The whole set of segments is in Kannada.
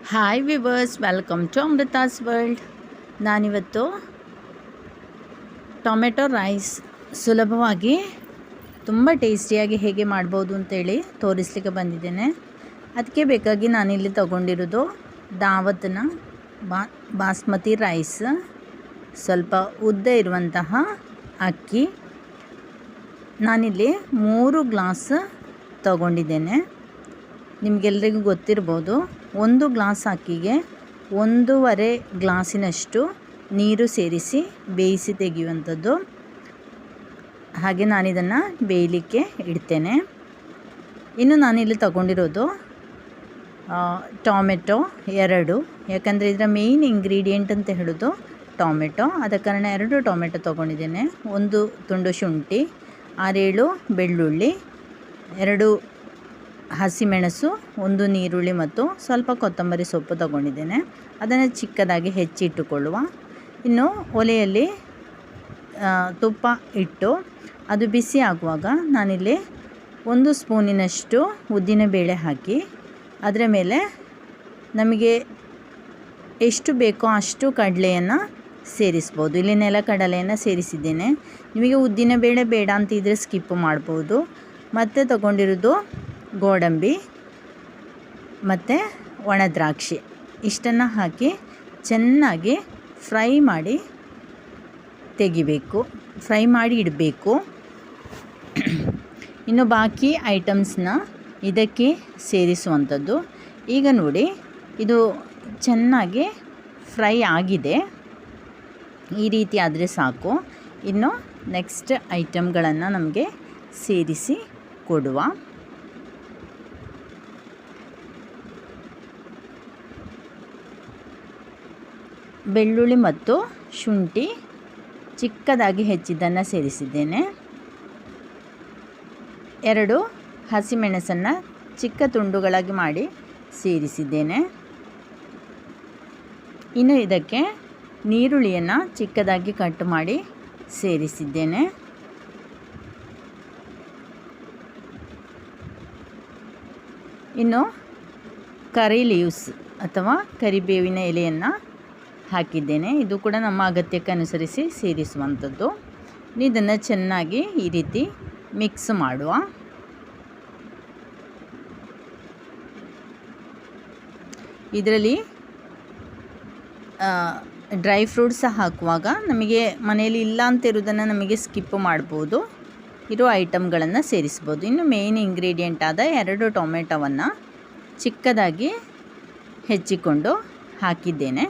Hi viewers, welcome to Amrutha's world. ನಾನಿವತ್ತು ಟೊಮೆಟೊ ರೈಸ್ ಸುಲಭವಾಗಿ ತುಂಬ ಟೇಸ್ಟಿಯಾಗಿ ಹೇಗೆ ಮಾಡ್ಬೋದು ಅಂತೇಳಿ ತೋರಿಸ್ಲಿಕ್ಕೆ ಬಂದಿದ್ದೇನೆ. ಅದಕ್ಕೆ ಬೇಕಾಗಿ ನಾನಿಲ್ಲಿ ತಗೊಂಡಿರೋದು ದಾವತ್ನ ಬಾಸ್ಮತಿ ರೈಸ್, ಸ್ವಲ್ಪ ಉದ್ದ ಇರುವಂತಹ ಅಕ್ಕಿ. ನಾನಿಲ್ಲಿ 3 ಗ್ಲಾಸ್ ತಗೊಂಡಿದ್ದೇನೆ. ನಿಮಗೆಲ್ಲರಿಗೂ ಗೊತ್ತಿರ್ಬೋದು, 1 ಗ್ಲಾಸ್ ಅಕ್ಕಿಗೆ 1.5 ಗ್ಲಾಸಿನಷ್ಟು ನೀರು ಸೇರಿಸಿ ಬೇಯಿಸಿ ತೆಗೆಯುವಂಥದ್ದು. ಹಾಗೆ ನಾನಿದನ್ನು ಬೇಯಲಿಕ್ಕೆ ಇಡ್ತೇನೆ. ಇನ್ನು ನಾನಿಲ್ಲಿ ತಗೊಂಡಿರೋದು ಟೊಮೆಟೊ 2, ಯಾಕಂದರೆ ಇದರ ಮೇಯ್ನ್ ಇಂಗ್ರೀಡಿಯೆಂಟ್ ಅಂತ ಹೇಳೋದು ಟೊಮೆಟೊ. ಆದ ಕಾರಣ 2 ಟೊಮೆಟೊ ತೊಗೊಂಡಿದ್ದೇನೆ. 1 ತುಂಡು ಶುಂಠಿ, 6-7 ಬೆಳ್ಳುಳ್ಳಿ, 2 ಹಸಿಮೆಣಸು, 1 ನೀರುಳ್ಳಿ ಮತ್ತು ಸ್ವಲ್ಪ ಕೊತ್ತಂಬರಿ ಸೊಪ್ಪು ತಗೊಂಡಿದ್ದೇನೆ. ಅದನ್ನು ಚಿಕ್ಕದಾಗಿ ಹೆಚ್ಚಿಟ್ಟುಕೊಳ್ಳುವ. ಇನ್ನು ಒಲೆಯಲ್ಲಿ ತುಪ್ಪ ಇಟ್ಟು ಅದು ಬಿಸಿ ಆಗುವಾಗ ನಾನಿಲ್ಲಿ 1 ಸ್ಪೂನಿನಷ್ಟು ಉದ್ದಿನಬೇಳೆ ಹಾಕಿ ಅದರ ಮೇಲೆ ನಮಗೆ ಎಷ್ಟು ಬೇಕೋ ಅಷ್ಟು ಕಡಲೆಯನ್ನು ಸೇರಿಸ್ಬೋದು. ಇಲ್ಲಿ ನೆಲಕಡಲೆಯನ್ನು ಸೇರಿಸಿದ್ದೇನೆ. ನಿಮಗೆ ಉದ್ದಿನಬೇಳೆ ಬೇಡ ಅಂತಿದ್ರೆ ಸ್ಕಿಪ್ ಮಾಡ್ಬೋದು. ಮತ್ತು ತಗೊಂಡಿರೋದು ಗೋಡಂಬಿ ಮತ್ತು ಒಣ ದ್ರಾಕ್ಷಿ, ಇಷ್ಟನ್ನು ಹಾಕಿ ಚೆನ್ನಾಗಿ ಫ್ರೈ ಮಾಡಿ ಇಡಬೇಕು. ಇನ್ನು ಬಾಕಿ ಐಟಮ್ಸ್ನ ಇದಕ್ಕೆ ಸೇರಿಸುವಂಥದ್ದು. ಈಗ ನೋಡಿ, ಇದು ಚೆನ್ನಾಗಿ ಫ್ರೈ ಆಗಿದೆ. ಈ ರೀತಿ ಆದರೆ ಸಾಕು. ಇನ್ನು ನೆಕ್ಸ್ಟ್ ಐಟಮ್ಗಳನ್ನು ನಮಗೆ ಸೇರಿಸಿ ಕೊಡುವ. ಬೆಳ್ಳುಳ್ಳಿ ಮತ್ತು ಶುಂಠಿ ಚಿಕ್ಕದಾಗಿ ಹೆಚ್ಚಿದ್ದನ್ನು ಸೇರಿಸಿದ್ದೇನೆ. 2 ಹಸಿಮೆಣಸನ್ನು ಚಿಕ್ಕ ತುಂಡುಗಳಾಗಿ ಮಾಡಿ ಸೇರಿಸಿದ್ದೇನೆ. ಇನ್ನು ಇದಕ್ಕೆ ನೀರುಳ್ಳಿಯನ್ನು ಚಿಕ್ಕದಾಗಿ ಕಟ್ ಮಾಡಿ ಸೇರಿಸಿದ್ದೇನೆ. ಇನ್ನು ಕರಿ ಲೀವ್ಸ್ ಅಥವಾ ಕರಿಬೇವಿನ ಎಲೆಯನ್ನು ಹಾಕಿದ್ದೇನೆ. ಇದು ಕೂಡ ನಮ್ಮ ಅಗತ್ಯಕ್ಕೆ ಅನುಸರಿಸಿ ಸೇರಿಸುವಂಥದ್ದು. ಇದನ್ನು ಚೆನ್ನಾಗಿ ಈ ರೀತಿ ಮಿಕ್ಸ್ ಮಾಡುವ. ಇದರಲ್ಲಿ ಡ್ರೈ ಫ್ರೂಟ್ಸ್ ಹಾಕುವಾಗ ನಮಗೆ ಮನೆಯಲ್ಲಿ ಇಲ್ಲ ಅಂತಿರೋದನ್ನು ನಮಗೆ ಸ್ಕಿಪ್ ಮಾಡ್ಬೋದು. ಇರೋ ಐಟಮ್ಗಳನ್ನು ಸೇರಿಸ್ಬೋದು. ಇನ್ನು ಮೇಯ್ನ್ ಇಂಗ್ರೀಡಿಯೆಂಟ್ ಆದ 2 ಟೊಮೆಟೊವನ್ನು ಚಿಕ್ಕದಾಗಿ ಹೆಚ್ಚಿಕೊಂಡು ಹಾಕಿದ್ದೇನೆ.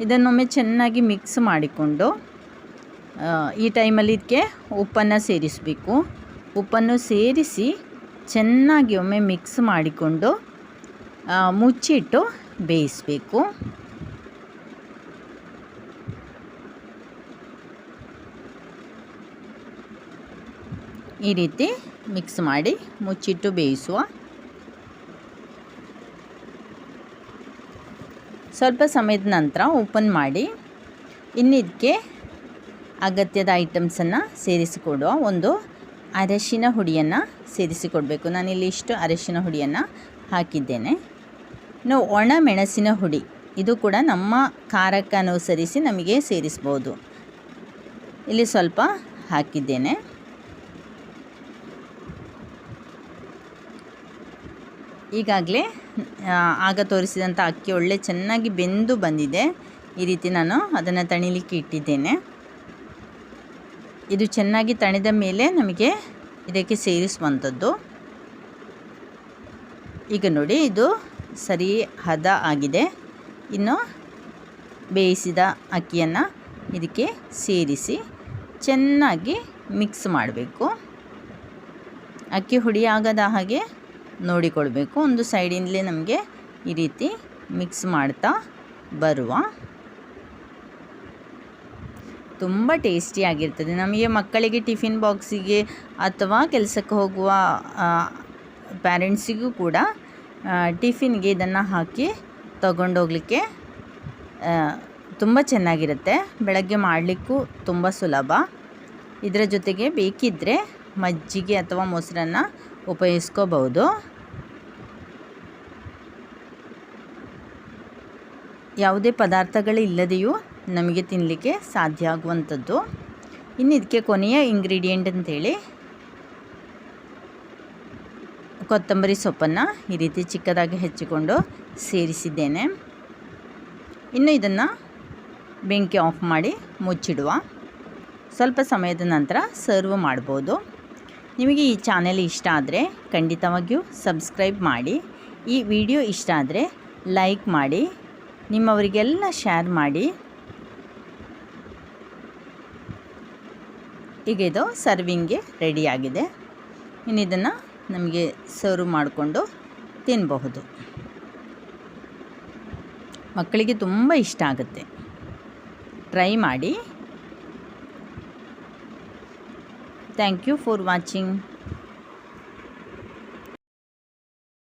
ಇದನ್ನೊಮ್ಮೆ ಚೆನ್ನಾಗಿ ಮಿಕ್ಸ್ ಮಾಡಿಕೊಂಡು ಈ ಟೈಮಲ್ಲಿ ಇದಕ್ಕೆ ಉಪ್ಪನ್ನು ಸೇರಿಸಬೇಕು. ಉಪ್ಪನ್ನು ಸೇರಿಸಿ ಚೆನ್ನಾಗಿ ಒಮ್ಮೆ ಮಿಕ್ಸ್ ಮಾಡಿಕೊಂಡು ಮುಚ್ಚಿಟ್ಟು ಬೇಯಿಸಬೇಕು. ಈ ರೀತಿ ಮಿಕ್ಸ್ ಮಾಡಿ ಮುಚ್ಚಿಟ್ಟು ಬೇಯಿಸುವ. ಸ್ವಲ್ಪ ಸಮಯದ ನಂತರ ಓಪನ್ ಮಾಡಿ ಇನ್ನಿದಕ್ಕೆ ಅಗತ್ಯದ ಐಟಮ್ಸನ್ನು ಸೇರಿಸಿಕೊಡುವ. 1 ಅರಶಿನ ಹುಡಿಯನ್ನು ಸೇರಿಸಿಕೊಡಬೇಕು. ನಾನಿಲ್ಲಿ ಇಷ್ಟು ಅರಶಿನ ಹುಡಿಯನ್ನು ಹಾಕಿದ್ದೇನೆ. ಇನ್ನು ಒಣ ಮೆಣಸಿನ ಹುಡಿ, ಇದು ಕೂಡ ನಮ್ಮ ಖಾರಕ್ಕೆ ಅನುಸರಿಸಿ ನಮಗೆ ಸೇರಿಸ್ಬೋದು. ಇಲ್ಲಿ ಸ್ವಲ್ಪ ಹಾಕಿದ್ದೇನೆ. ಈಗಾಗಲೇ ಆಗ ತೋರಿಸಿದಂಥ ಅಕ್ಕಿ ಒಳ್ಳೆ ಚೆನ್ನಾಗಿ ಬೆಂದು ಬಂದಿದೆ. ಈ ರೀತಿ ನಾನು ಅದನ್ನು ತಣಿಲಿಕ್ಕೆ ಇಟ್ಟಿದ್ದೇನೆ. ಇದು ಚೆನ್ನಾಗಿ ತಣಿದ ಮೇಲೆ ನಮಗೆ ಇದಕ್ಕೆ ಸೇರಿಸುವಂಥದ್ದು. ಈಗ ನೋಡಿ, ಇದು ಸರಿ ಹದ ಆಗಿದೆ. ಇನ್ನು ಬೇಯಿಸಿದ ಅಕ್ಕಿಯನ್ನು ಇದಕ್ಕೆ ಸೇರಿಸಿ ಚೆನ್ನಾಗಿ ಮಿಕ್ಸ್ ಮಾಡಬೇಕು. ಅಕ್ಕಿ ಹುಡಿಯಾಗದ ಹಾಗೆ ನೋಡಿಕೊಳ್ಬೇಕು. ಒಂದು ಸೈಡಿಂದಲೇ ನಮಗೆ ಈ ರೀತಿ ಮಿಕ್ಸ್ ಮಾಡ್ತಾ ಬರುವ. ತುಂಬ ಟೇಸ್ಟಿಯಾಗಿರ್ತದೆ. ನಮಗೆ ಮಕ್ಕಳಿಗೆ ಟಿಫಿನ್ ಬಾಕ್ಸಿಗೆ ಅಥವಾ ಕೆಲಸಕ್ಕೆ ಹೋಗುವ ಪ್ಯಾರೆಂಟ್ಸಿಗೂ ಕೂಡ ಟಿಫಿನ್ಗೆ ಇದನ್ನು ಹಾಕಿ ತಗೊಂಡೋಗಲಿಕ್ಕೆ ತುಂಬ ಚೆನ್ನಾಗಿರುತ್ತೆ. ಬೆಳಗ್ಗೆ ಮಾಡಲಿಕ್ಕೂ ತುಂಬ ಸುಲಭ. ಇದರ ಜೊತೆಗೆ ಬೇಕಿದ್ದರೆ ಮಜ್ಜಿಗೆ ಅಥವಾ ಮೊಸರನ್ನು ಉಪಯೋಗಿಸ್ಕೋಬಹುದು. ಯಾವುದೇ ಪದಾರ್ಥಗಳಿಲ್ಲದೆಯೂ ನಮಗೆ ತಿನ್ನಲಿಕ್ಕೆ ಸಾಧ್ಯ ಆಗುವಂಥದ್ದು. ಇನ್ನು ಇದಕ್ಕೆ ಕೊನೆಯ ಇಂಗ್ರೀಡಿಯೆಂಟ್ ಅಂತೇಳಿ ಕೊತ್ತಂಬರಿ ಸೊಪ್ಪನ್ನು ಈ ರೀತಿ ಚಿಕ್ಕದಾಗಿ ಹೆಚ್ಚಿಕೊಂಡು ಸೇರಿಸಿದ್ದೇನೆ. ಇನ್ನು ಇದನ್ನು ಬೆಂಕಿ ಆಫ್ ಮಾಡಿ ಮುಚ್ಚಿಡುವ. ಸ್ವಲ್ಪ ಸಮಯದ ನಂತರ ಸರ್ವ್ ಮಾಡ್ಬೋದು. ನಿಮಗೆ ಈ ಚಾನೆಲ್ ಇಷ್ಟ ಆದರೆ ಖಂಡಿತವಾಗಿಯೂ ಸಬ್ಸ್ಕ್ರೈಬ್ ಮಾಡಿ. ಈ ವಿಡಿಯೋ ಇಷ್ಟ ಆದರೆ ಲೈಕ್ ಮಾಡಿ, ನಿಮ್ಮವರಿಗೆಲ್ಲ ಶೇರ್ ಮಾಡಿ. ಈಗ ಇದು ಸರ್ವಿಂಗ್ಗೆ ರೆಡಿಯಾಗಿದೆ. ಇನ್ನು ಇದನ್ನು ನಮಗೆ ಸರ್ವ್ ಮಾಡಿಕೊಂಡು ತಿನ್ನಬಹುದು. ಮಕ್ಕಳಿಗೆ ತುಂಬ ಇಷ್ಟ ಆಗುತ್ತೆ. ಟ್ರೈ ಮಾಡಿ. Thank you for watching.